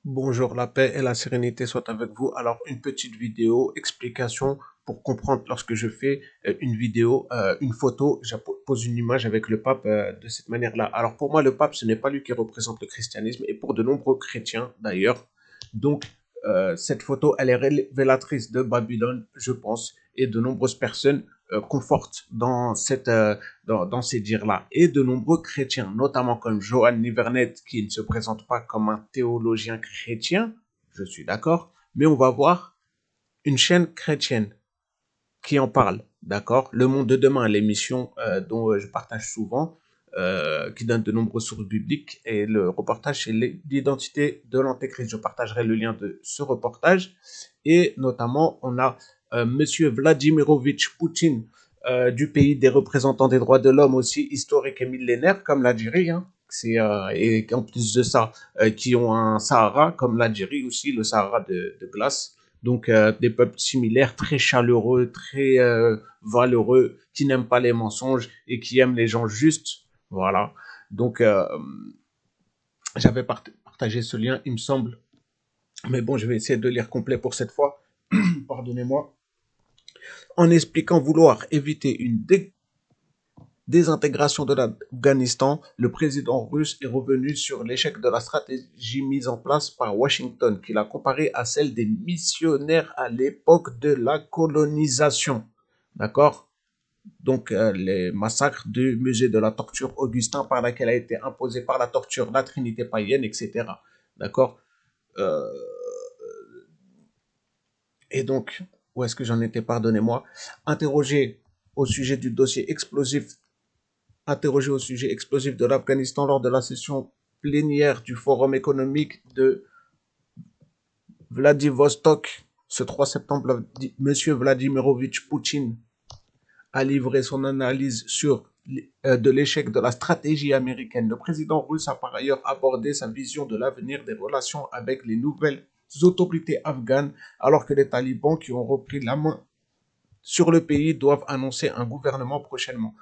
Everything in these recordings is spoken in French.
Bonjour, la paix et la sérénité soient avec vous. Alors, une petite vidéo explication pour comprendre lorsque je fais une vidéo, une photo, je pose une image avec le pape de cette manière-là. Alors, pour moi, le pape, ce n'est pas lui qui représente le christianisme et pour de nombreux chrétiens d'ailleurs. Donc, cette photo, elle est révélatrice de Babylone, je pense, et de nombreuses personnes confortent dans ces dires-là. Et de nombreux chrétiens, notamment comme Johann Nivernet, qui ne se présente pas comme un théologien chrétien, je suis d'accord, mais on va voir une chaîne chrétienne qui en parle, d'accord. Le Monde de demain, l'émission dont je partage souvent, qui donne de nombreuses sources bibliques, et le reportage, c'est l'identité de l'Antéchrist. Je partagerai le lien de ce reportage, et notamment, on a Monsieur Vladimirovitch Poutine, du pays des représentants des droits de l'homme aussi, historique et millénaire, comme l'Algérie, hein. Et en plus de ça, qui ont un Sahara, comme l'Algérie aussi, le Sahara de glace. Donc, des peuples similaires, très chaleureux, très valeureux, qui n'aiment pas les mensonges et qui aiment les gens justes. Voilà. Donc, j'avais partagé ce lien, il me semble. Mais bon, je vais essayer de lire complet pour cette fois. Pardonnez-moi. En expliquant vouloir éviter une désintégration de l'Afghanistan, le président russe est revenu sur l'échec de la stratégie mise en place par Washington, qu'il a comparé à celle des missionnaires à l'époque de la colonisation. D'accord. Donc, les massacres du musée de la torture Augustin, par laquelle a été imposée par la torture la Trinité païenne, etc. D'accord. euh, Et donc, où est-ce que j'en étais? Pardonnez-moi. Interrogé au sujet du dossier explosif Interrogé au sujet explosif de l'Afghanistan lors de la session plénière du Forum économique de Vladivostok ce 3 septembre, M. Vladimirovitch Poutine a livré son analyse de l'échec de la stratégie américaine. Le président russe a par ailleurs abordé sa vision de l'avenir des relations avec les nouvelles autorités afghanes, alors que les talibans qui ont repris la main sur le pays doivent annoncer un gouvernement prochainement.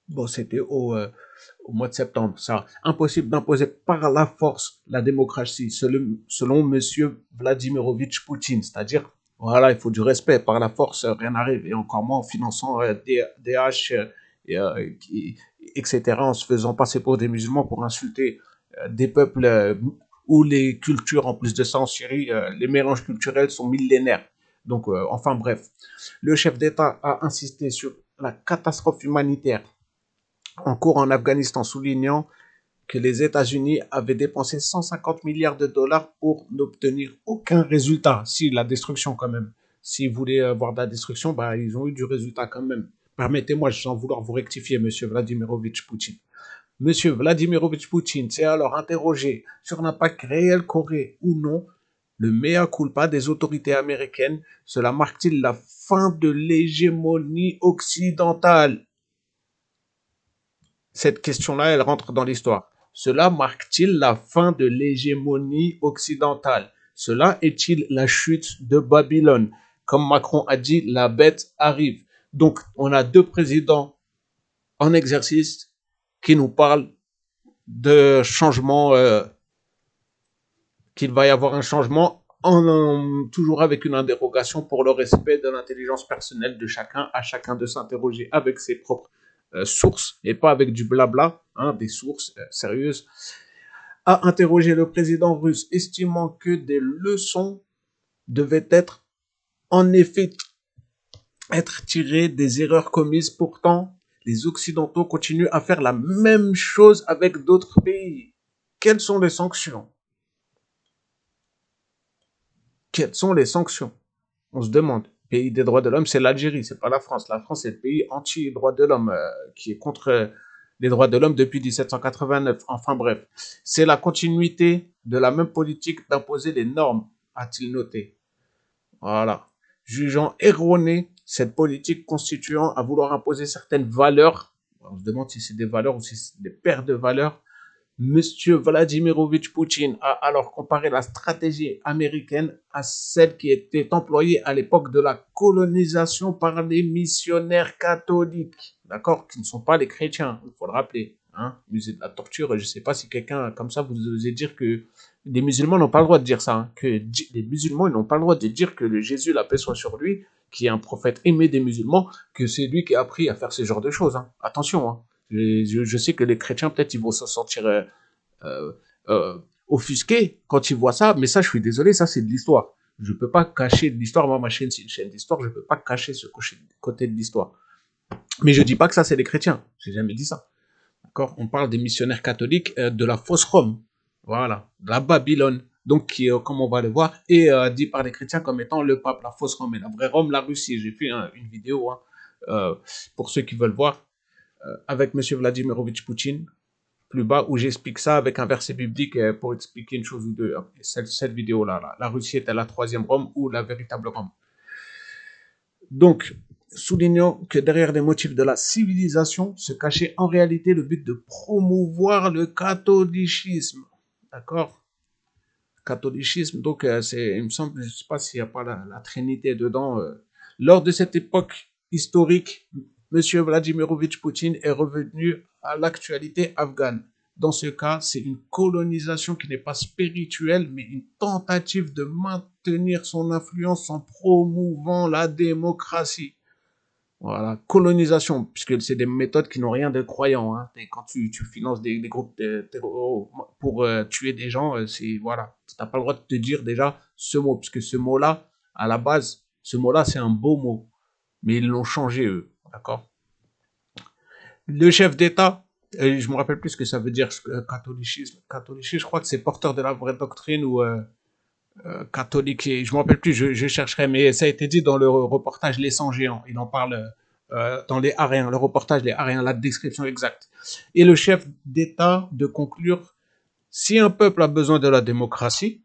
Bon, c'était au mois de septembre, ça. Impossible d'imposer par la force la démocratie, selon Monsieur Vladimirovitch Poutine. C'est-à-dire, voilà, il faut du respect. Par la force, rien n'arrive. Et encore moins en finançant DH, etc., en se faisant passer pour des musulmans pour insulter des peuples où les cultures, en plus de ça, en Syrie, les mélanges culturels sont millénaires. Donc, enfin bref, le chef d'État a insisté sur la catastrophe humanitaire en cours en Afghanistan, soulignant que les États-Unis avaient dépensé 150 milliards de dollars pour n'obtenir aucun résultat. Si, la destruction quand même. S'ils voulaient avoir de la destruction, bah, ils ont eu du résultat quand même. Permettez-moi, sans vouloir vous rectifier, monsieur Vladimirovitch Poutine. Monsieur Vladimirovitch Poutine s'est alors interrogé sur l'impact réel qu'aurait ou non le mea culpa des autorités américaines. Cela marque-t-il la fin de l'hégémonie occidentale? Cette question-là, elle rentre dans l'histoire. Cela marque-t-il la fin de l'hégémonie occidentale? Cela est-il la chute de Babylone? Comme Macron a dit, la bête arrive. Donc, on a deux présidents en exercice qui nous parlent de changement, qu'il va y avoir un changement, toujours avec une interrogation pour le respect de l'intelligence personnelle de chacun, à chacun de s'interroger avec ses propres sources et pas avec du blabla, hein, des sources sérieuses, a interrogé le président russe, estimant que des leçons devaient en effet être tirées des erreurs commises. Pourtant, les Occidentaux continuent à faire la même chose avec d'autres pays. Quelles sont les sanctions? Quelles sont les sanctions? On se demande. Pays des droits de l'homme, c'est l'Algérie, c'est pas la France. La France, c'est le pays anti-droits de l'homme, qui est contre les droits de l'homme depuis 1789. Enfin bref, c'est la continuité de la même politique d'imposer les normes, a-t-il noté. Voilà. Jugeant erroné cette politique constituant à vouloir imposer certaines valeurs, on se demande si c'est des valeurs ou si c'est des paires de valeurs. Monsieur Vladimirovitch Poutine a alors comparé la stratégie américaine à celle qui était employée à l'époque de la colonisation par les missionnaires catholiques, d'accord, qui ne sont pas les chrétiens, il faut le rappeler. Hein, musée de la torture, je ne sais pas si quelqu'un comme ça vous osez dire que Les musulmans n'ont pas le droit de dire ça, hein, les musulmans n'ont pas le droit de dire que le Jésus, la paix soit sur lui, qui est un prophète aimé des musulmans, que c'est lui qui a appris à faire ce genre de choses. Hein. Attention, hein. Je sais que les chrétiens, peut-être, ils vont se sentir euh, offusqués quand ils voient ça, mais ça, je suis désolé, ça, c'est de l'histoire. Je ne peux pas cacher de l'histoire. Moi, ma chaîne, c'est une chaîne d'histoire, je ne peux pas cacher ce côté de l'histoire. Mais je ne dis pas que ça, c'est les chrétiens. J'ai jamais dit ça. D'accord. On parle des missionnaires catholiques de la fausse Rome. Voilà, de la Babylone. Donc, qui, comme on va le voir, est dit par les chrétiens comme étant le pape, la fausse Rome et la vraie Rome, la Russie. J'ai fait une vidéo, hein, pour ceux qui veulent voir, avec M. Vladimirovitch Poutine, plus bas, où j'explique ça avec un verset biblique pour expliquer une chose ou deux. Cette vidéo-là, là. La Russie était la troisième Rome ou la véritable Rome. Donc, soulignons que derrière les motifs de la civilisation se cachait en réalité le but de promouvoir le catholicisme. D'accord? Catholicisme, donc il me semble, je ne sais pas s'il n'y a pas la Trinité dedans. Lors de cette époque historique, M. Vladimirovitch Poutine est revenu à l'actualité afghane. Dans ce cas, c'est une colonisation qui n'est pas spirituelle, mais une tentative de maintenir son influence en promouvant la démocratie. Voilà, colonisation, puisque c'est des méthodes qui n'ont rien de croyant. Hein. Et quand tu finances des groupes pour tuer des gens, c'est voilà, tu n'as pas le droit de te dire déjà ce mot, puisque ce mot-là, à la base, ce mot-là, c'est un beau mot, mais ils l'ont changé eux, d'accord. Le chef d'État, je me rappelle plus ce que ça veut dire catholicisme. Catholicisme, je crois que c'est porteur de la vraie doctrine ou catholique. Et je me rappelle plus, je chercherai, mais ça a été dit dans le reportage Les 100 géants. Il en parle dans les Ariens, le reportage Les Ariens, la description exacte. Et le chef d'État de conclure, si un peuple a besoin de la démocratie,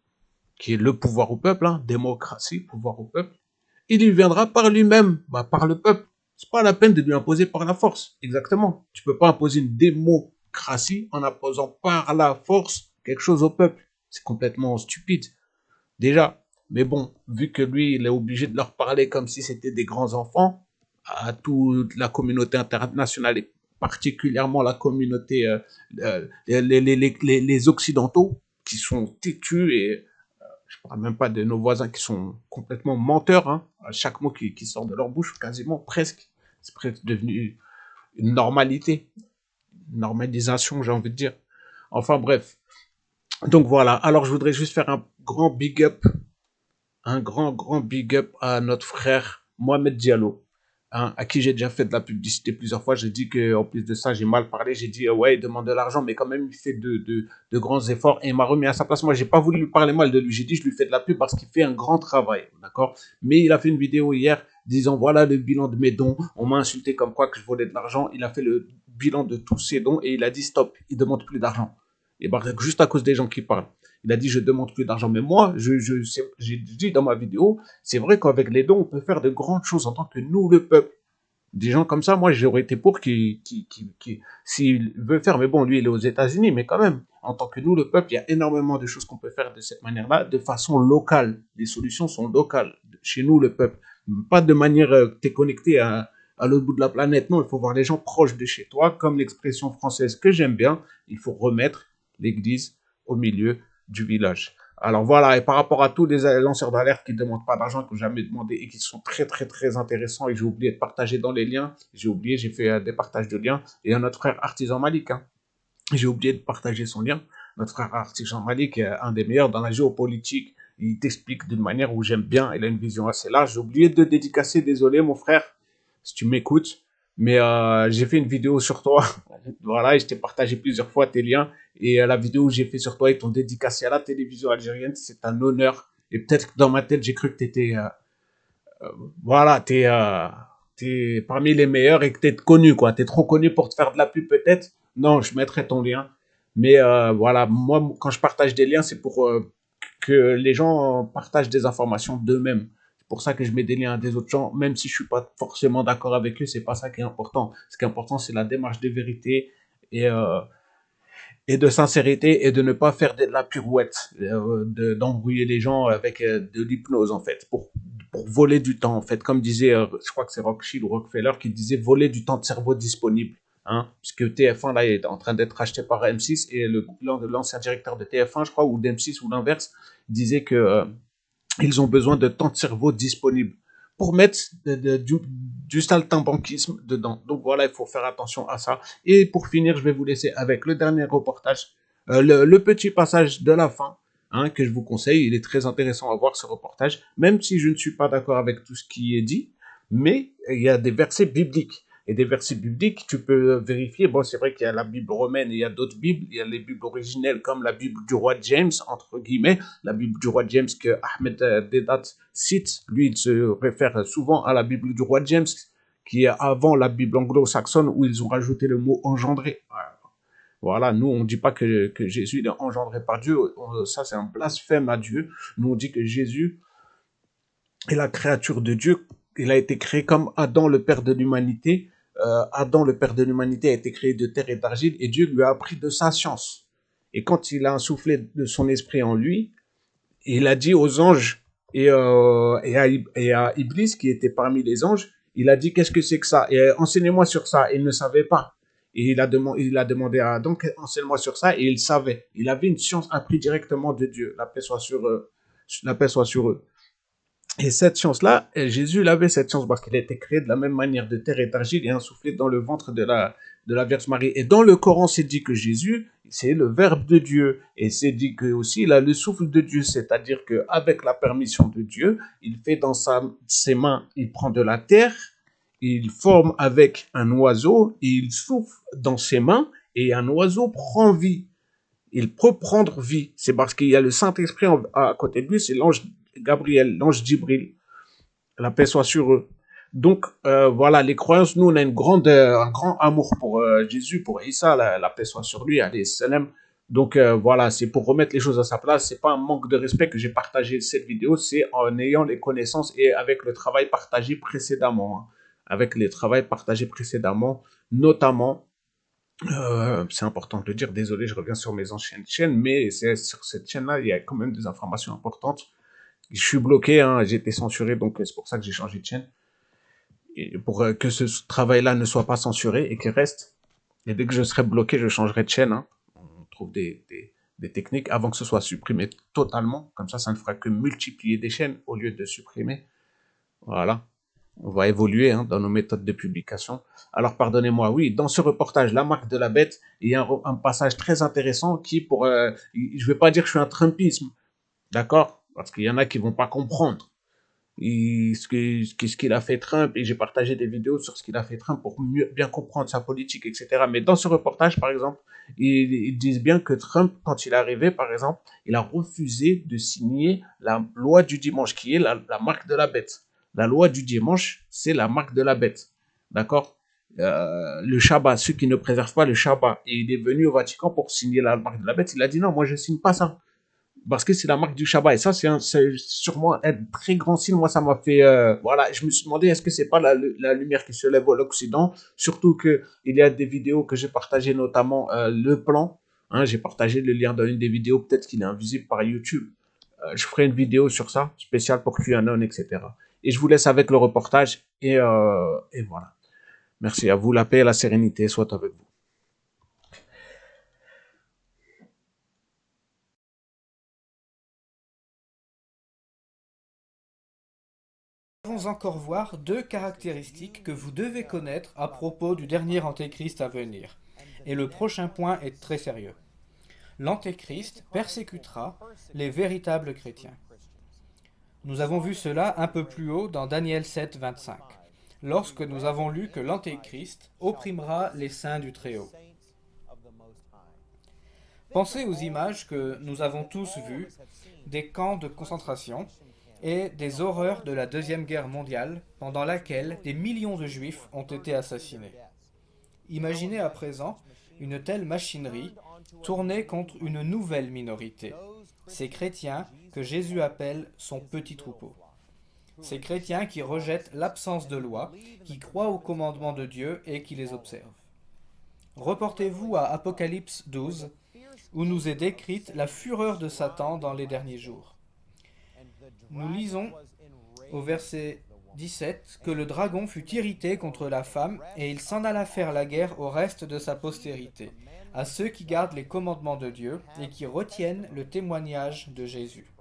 qui est le pouvoir au peuple, hein, démocratie, pouvoir au peuple, il y viendra par lui-même, par le peuple. C'est pas la peine de lui imposer par la force. Exactement. Tu peux pas imposer une démocratie en imposant par la force quelque chose au peuple. C'est complètement stupide. Déjà, mais bon, vu que lui, il est obligé de leur parler comme si c'était des grands enfants, à toute la communauté internationale et particulièrement la communauté, les Occidentaux, qui sont têtus et je ne parle même pas de nos voisins qui sont complètement menteurs, hein, à chaque mot qui sort de leur bouche, quasiment, presque. C'est presque devenu une normalité, une normalisation, j'ai envie de dire. Enfin bref. Donc voilà, alors je voudrais juste faire un grand big up à notre frère Mohamed Diallo, hein, à qui j'ai déjà fait de la publicité plusieurs fois. J'ai dit qu'en plus de ça, j'ai mal parlé. J'ai dit, ouais, il demande de l'argent, mais quand même, il fait de grands efforts et il m'a remis à sa place. Moi, j'ai pas voulu lui parler mal de lui. J'ai dit, je lui fais de la pub parce qu'il fait un grand travail, d'accord. Mais il a fait une vidéo hier disant, voilà le bilan de mes dons. On m'a insulté comme quoi que je volais de l'argent. Il a fait le bilan de tous ses dons et il a dit, stop, il demande plus d'argent. Et bah, juste à cause des gens qui parlent. Il a dit, je demande plus d'argent. Mais moi, j'ai dit dans ma vidéo, c'est vrai qu'avec les dons, on peut faire de grandes choses en tant que nous, le peuple. Des gens comme ça, moi, j'aurais été pour s'il veut faire, mais bon, lui, il est aux États-Unis, mais quand même, en tant que nous, le peuple, il y a énormément de choses qu'on peut faire de cette manière-là, de façon locale. Les solutions sont locales, chez nous, le peuple. Pas de manière, t'es connecté à l'autre bout de la planète. Non, il faut voir les gens proches de chez toi, comme l'expression française que j'aime bien, il faut remettre l'église au milieu du village. Alors voilà, et par rapport à tous les lanceurs d'alerte qui ne demandent pas d'argent, qui n'ont jamais demandé et qui sont très très très intéressants et que j'ai oublié de partager dans les liens, j'ai fait des partages de liens, et un autre frère Artisan Malik, hein. J'ai oublié de partager son lien. Notre frère Artisan Malik est un des meilleurs dans la géopolitique, il t'explique d'une manière où j'aime bien, il a une vision assez large. J'ai oublié de dédicacer, désolé mon frère, si tu m'écoutes, mais j'ai fait une vidéo sur toi, voilà, et je t'ai partagé plusieurs fois tes liens, et la vidéo que j'ai fait sur toi, ils t'ont dédicacé à la télévision algérienne, c'est un honneur, et peut-être que dans ma tête, j'ai cru que t'étais, voilà, t'es parmi les meilleurs et que t'es connu, quoi, t'es trop connu pour te faire de la pub peut-être, non, je mettrai ton lien, mais voilà, moi, quand je partage des liens, c'est pour que les gens partagent des informations d'eux-mêmes. C'est pour ça que je mets des liens à des autres gens, même si je suis pas forcément d'accord avec eux, c'est pas ça qui est important. Ce qui est important, c'est la démarche de vérité et, euh, et de sincérité et de ne pas faire de la pirouette, d'embrouiller les gens avec de l'hypnose en fait, pour voler du temps en fait. Comme disait, je crois que c'est Rothschild ou Rockefeller qui disait voler du temps de cerveau disponible. hein, puisque TF1 là est en train d'être acheté par M6 et l'ancien directeur de TF1, je crois, ou d'M6 ou l'inverse, disait que ils ont besoin de temps de cerveau disponible pour mettre du saltimbanquisme dedans. Donc voilà, il faut faire attention à ça. Et pour finir, je vais vous laisser avec le dernier reportage, le petit passage de la fin, hein, que je vous conseille. Il est très intéressant à voir ce reportage, même si je ne suis pas d'accord avec tout ce qui est dit, mais il y a des versets bibliques. Et des versets bibliques, tu peux vérifier. Bon, c'est vrai qu'il y a la Bible romaine et il y a d'autres Bibles. Il y a les Bibles originelles comme la Bible du roi James, entre guillemets. La Bible du roi James que Ahmed Dedat cite, lui, il se réfère souvent à la Bible du roi James, qui est avant la Bible anglo-saxonne où ils ont rajouté le mot engendré. Voilà, nous, on ne dit pas que Jésus est engendré par Dieu. Ça, c'est un blasphème à Dieu. Nous, on dit que Jésus est la créature de Dieu. Il a été créé comme Adam, le père de l'humanité. Adam, le père de l'humanité, a été créé de terre et d'argile et Dieu lui a appris de sa science. Et quand il a insoufflé de son esprit en lui, il a dit aux anges et à Iblis, qui était parmi les anges, il a dit, qu'est-ce que c'est que ça? Et enseignez-moi sur ça. Il ne savait pas. Et il a demandé à Adam, enseigne-moi sur ça, et il savait. Il avait une science apprise directement de Dieu. La paix soit sur eux. La paix soit sur eux. Et cette science-là, Jésus, il avait cette science parce qu'il a été créé de la même manière de terre et d'argile et insoufflé dans le ventre de la Vierge Marie. Et dans le Coran, c'est dit que Jésus, c'est le Verbe de Dieu. Et c'est dit que aussi, il a le souffle de Dieu. C'est-à-dire qu'avec la permission de Dieu, il fait dans ses mains, il prend de la terre, il forme avec un oiseau, et il souffle dans ses mains et un oiseau prend vie. Il peut prendre vie. C'est parce qu'il y a le Saint-Esprit à côté de lui, c'est l'ange Gabriel, l'ange Djibril. La paix soit sur eux. Donc, voilà, les croyances, nous, on a un grand amour pour Jésus, pour Issa, la paix soit sur lui, alayhi salam. Donc, voilà, c'est pour remettre les choses à sa place. C'est pas un manque de respect que j'ai partagé cette vidéo, c'est en ayant les connaissances et avec le travail partagé précédemment. Hein. Avec les travaux partagés précédemment, notamment c'est important de le dire, désolé, je reviens sur mes anciennes chaînes, mais c'est sur cette chaîne-là, il y a quand même des informations importantes. Je suis bloqué, hein, j'ai été censuré, donc c'est pour ça que j'ai changé de chaîne. Et pour que ce travail-là ne soit pas censuré et qu'il reste. Et dès que je serai bloqué, je changerai de chaîne. Hein. On trouve des techniques avant que ce soit supprimé totalement. Comme ça ne fera que multiplier des chaînes au lieu de supprimer. Voilà. On va évoluer hein, dans nos méthodes de publication. Alors, pardonnez-moi, oui, dans ce reportage, La marque de la bête, il y a un passage très intéressant qui, je ne vais pas dire que je suis un Trumpisme, d'accord? Parce qu'il y en a qui ne vont pas comprendre ce qu'il a fait Trump, et j'ai partagé des vidéos sur ce qu'il a fait Trump pour bien comprendre sa politique, etc. Mais dans ce reportage, par exemple, ils disent bien que Trump, quand il est arrivé, par exemple, il a refusé de signer la loi du dimanche, qui est la marque de la bête. La loi du dimanche, c'est la marque de la bête. D'accord? Le Shabbat, ceux qui ne préservent pas le Shabbat, et il est venu au Vatican pour signer la marque de la bête, il a dit non, moi je ne signe pas ça. Parce que c'est la marque du Shabbat. Et ça, c'est sûrement un très grand signe. Moi, ça m'a fait... voilà, je me suis demandé, est-ce que c'est pas la lumière qui se lève à l'Occident? Surtout qu'il y a des vidéos que j'ai partagées, notamment le plan. Hein, j'ai partagé le lien dans une des vidéos. Peut-être qu'il est invisible par YouTube. Je ferai une vidéo sur ça, spéciale pour QAnon, etc. Et je vous laisse avec le reportage. Et voilà. Merci à vous. La paix et la sérénité soient avec vous. Nous allons encore voir deux caractéristiques que vous devez connaître à propos du dernier antéchrist à venir. Et le prochain point est très sérieux. L'antéchrist persécutera les véritables chrétiens. Nous avons vu cela un peu plus haut dans Daniel 7, 25, lorsque nous avons lu que l'antéchrist opprimera les saints du Très-Haut. Pensez aux images que nous avons tous vues des camps de concentration et des horreurs de la Deuxième Guerre mondiale pendant laquelle des millions de Juifs ont été assassinés. Imaginez à présent une telle machinerie tournée contre une nouvelle minorité, ces chrétiens que Jésus appelle son petit troupeau. Ces chrétiens qui rejettent l'absence de loi, qui croient aux commandements de Dieu et qui les observent. Reportez-vous à Apocalypse 12, où nous est décrite la fureur de Satan dans les derniers jours. Nous lisons au verset 17, que le dragon fut irrité contre la femme, et il s'en alla faire la guerre au reste de sa postérité, à ceux qui gardent les commandements de Dieu et qui retiennent le témoignage de Jésus.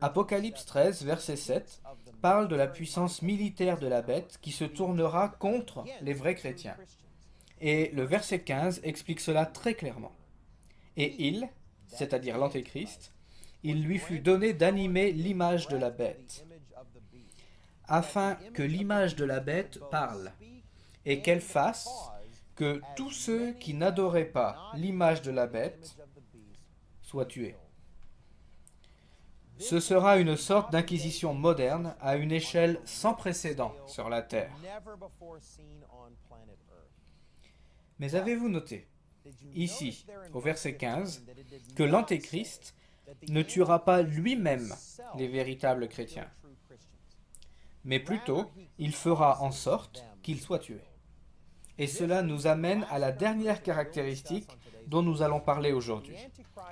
Apocalypse 13, verset 7, parle de la puissance militaire de la bête qui se tournera contre les vrais chrétiens. Et le verset 15 explique cela très clairement. Et il, c'est-à-dire l'Antéchrist, il lui fut donné d'animer l'image de la bête, afin que l'image de la bête parle, et qu'elle fasse que tous ceux qui n'adoraient pas l'image de la bête soient tués. Ce sera une sorte d'inquisition moderne à une échelle sans précédent sur la Terre. Mais avez-vous noté, ici, au verset 15, que l'Antéchrist ne tuera pas lui-même les véritables chrétiens, mais plutôt il fera en sorte qu'ils soient tués. Et cela nous amène à la dernière caractéristique dont nous allons parler aujourd'hui.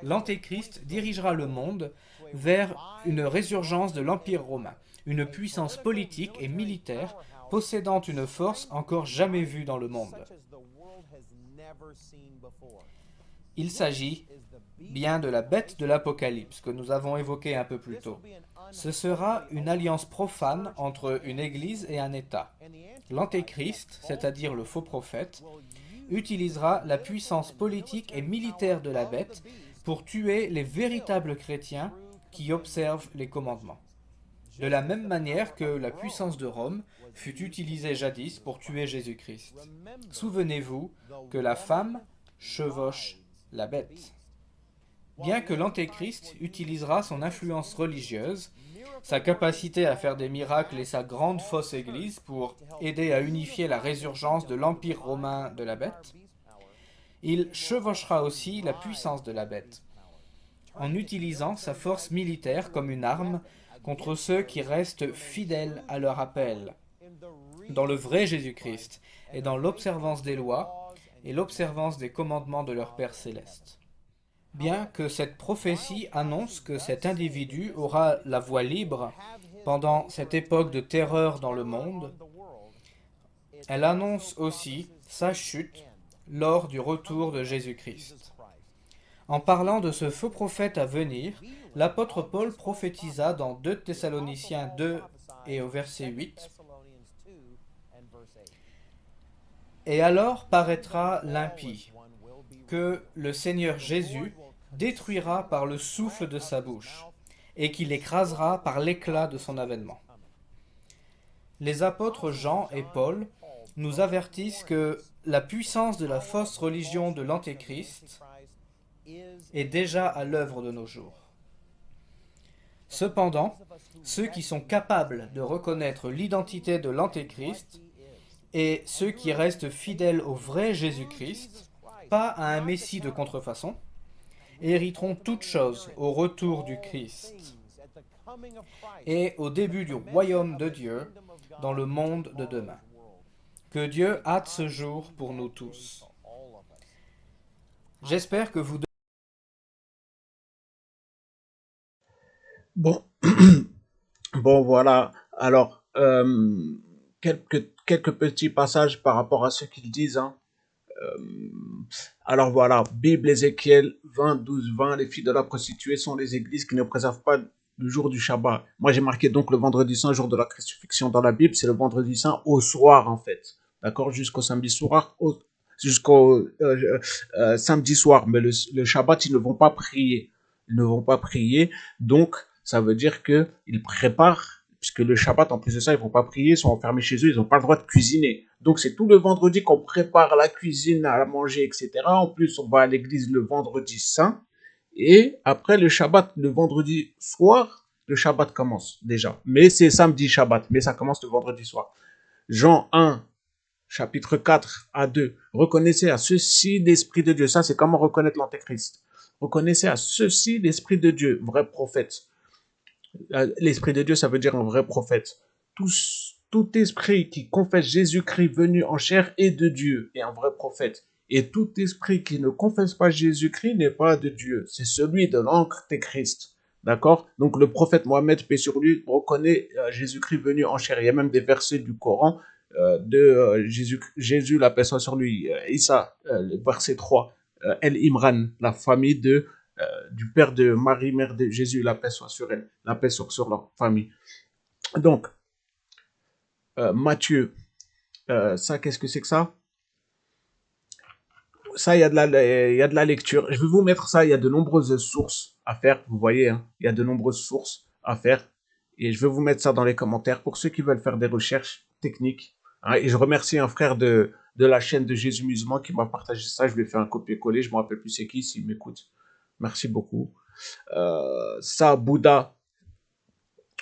L'Antéchrist dirigera le monde vers une résurgence de l'Empire romain, une puissance politique et militaire possédant une force encore jamais vue dans le monde. Il s'agit bien de la bête de l'Apocalypse que nous avons évoquée un peu plus tôt. Ce sera une alliance profane entre une église et un État. L'Antéchrist, c'est-à-dire le faux prophète, utilisera la puissance politique et militaire de la bête pour tuer les véritables chrétiens qui observent les commandements. De la même manière que la puissance de Rome fut utilisée jadis pour tuer Jésus-Christ. Souvenez-vous que la femme chevauche la bête. Bien que l'Antéchrist utilisera son influence religieuse, sa capacité à faire des miracles et sa grande fausse église pour aider à unifier la résurgence de l'Empire romain de la bête, il chevauchera aussi la puissance de la bête, en utilisant sa force militaire comme une arme contre ceux qui restent fidèles à leur appel, dans le vrai Jésus-Christ et dans l'observance des lois et l'observance des commandements de leur Père céleste. Bien que cette prophétie annonce que cet individu aura la voie libre pendant cette époque de terreur dans le monde, elle annonce aussi sa chute lors du retour de Jésus-Christ. En parlant de ce faux prophète à venir, l'apôtre Paul prophétisa dans 2 Thessaloniciens 2 et au verset 8. Et alors paraîtra l'impie, que le Seigneur Jésus détruira par le souffle de sa bouche, et qu'il écrasera par l'éclat de son avènement. Les apôtres Jean et Paul nous avertissent que la puissance de la fausse religion de l'Antéchrist est déjà à l'œuvre de nos jours. Cependant, ceux qui sont capables de reconnaître l'identité de l'Antéchrist et ceux qui restent fidèles au vrai Jésus-Christ, pas à un Messie de contrefaçon, hériteront toutes choses au retour du Christ et au début du royaume de Dieu dans le monde de demain. Que Dieu hâte ce jour pour nous tous. J'espère que vous... Bon, bon voilà. Alors, quelques petits passages par rapport à ce qu'ils disent, hein. Alors voilà, Bible Ézéchiel 20, 12, 20, les filles de la prostituée sont les églises qui ne préservent pas le jour du Shabbat. Moi j'ai marqué donc le vendredi saint, jour de la crucifixion dans la Bible, c'est le vendredi saint au soir en fait. D'accord, jusqu'au samedi soir, jusqu'au samedi soir. Mais le Shabbat, ils ne vont pas prier. Ils ne vont pas prier. Donc, ça veut dire qu'ils préparent, puisque le Shabbat, en plus de ça, ils ne vont pas prier, ils sont enfermés chez eux, ils n'ont pas le droit de cuisiner. Donc, c'est tout le vendredi qu'on prépare la cuisine, à manger, etc. En plus, on va à l'église le vendredi saint. Et après le Shabbat, le vendredi soir, le Shabbat commence déjà. Mais c'est samedi Shabbat, mais ça commence le vendredi soir. Jean 1, chapitre 4 à 2. Reconnaissez à ceci l'Esprit de Dieu. Ça, c'est comment reconnaître l'Antéchrist. Reconnaissez à ceci l'Esprit de Dieu, vrai prophète. L'Esprit de Dieu, ça veut dire un vrai prophète. Tout esprit qui confesse Jésus-Christ venu en chair est de Dieu et un vrai prophète. Et tout esprit qui ne confesse pas Jésus-Christ n'est pas de Dieu. C'est celui de l'Antéchrist. D'accord? Donc le prophète Mohammed, paix sur lui, reconnaît Jésus-Christ venu en chair. Il y a même des versets du Coran de Jésus, la paix soit sur lui. Issa, le verset 3, El Imran, la famille du père de Marie, mère de Jésus, la paix soit sur elle, la paix sur leur famille. Donc, Matthieu, ça, qu'est-ce que c'est que ça? Ça, il y a de la lecture. Je vais vous mettre ça, il y a de nombreuses sources à faire, vous voyez, hein, il y a de nombreuses sources à faire. Et je vais vous mettre ça dans les commentaires pour ceux qui veulent faire des recherches techniques. Hein. Et je remercie un frère de la chaîne de Jésus Musulman qui m'a partagé ça. Je lui ai fait un copier-coller, je ne me rappelle plus c'est qui, s'il m'écoute. Merci beaucoup. Ça, Bouddha,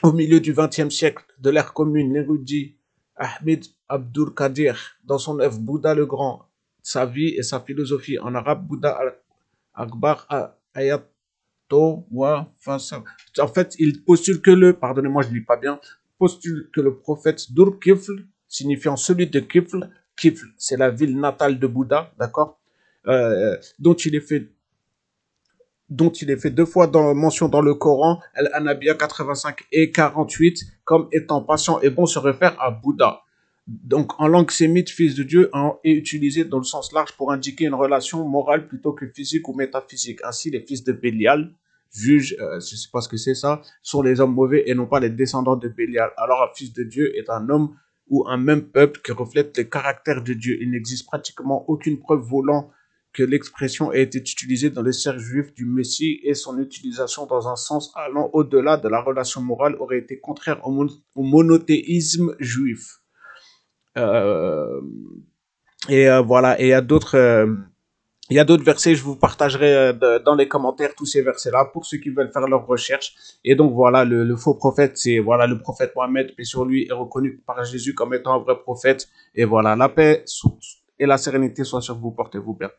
au milieu du XXe siècle, de l'ère commune, l'érudit Ahmed Abdul Qadir, dans son œuvre Bouddha le Grand, sa vie et sa philosophie en arabe, Bouddha Akbar Ayato wa Fasa. En fait, il postule que pardonnez-moi, je ne lis pas bien, postule que le prophète Dur-Kifl, signifiant celui de Kifl, Kifl, c'est la ville natale de Bouddha, d'accord, dont il est fait deux fois mention dans le Coran, Al-Anabiyya 85 et 48, comme étant patient et bon se réfère à Bouddha. Donc, en langue sémite, fils de Dieu est utilisé dans le sens large pour indiquer une relation morale plutôt que physique ou métaphysique. Ainsi, les fils de Bélial, juges, je ne sais pas ce que c'est ça, sont les hommes mauvais et non pas les descendants de Bélial. Alors, un fils de Dieu est un homme ou un même peuple qui reflète le caractère de Dieu. Il n'existe pratiquement aucune preuve volant que l'expression ait été utilisée dans les cercles juifs du Messie et son utilisation dans un sens allant au-delà de la relation morale aurait été contraire au monothéisme juif. Voilà, et il y a d'autres versets, je vous partagerai dans les commentaires tous ces versets-là pour ceux qui veulent faire leurs recherches. Et donc voilà, le faux prophète, c'est voilà, le prophète Mohammed, paix sur lui, est reconnu par Jésus comme étant un vrai prophète. Et voilà, la paix et la sérénité soient sur vous, portez-vous bien.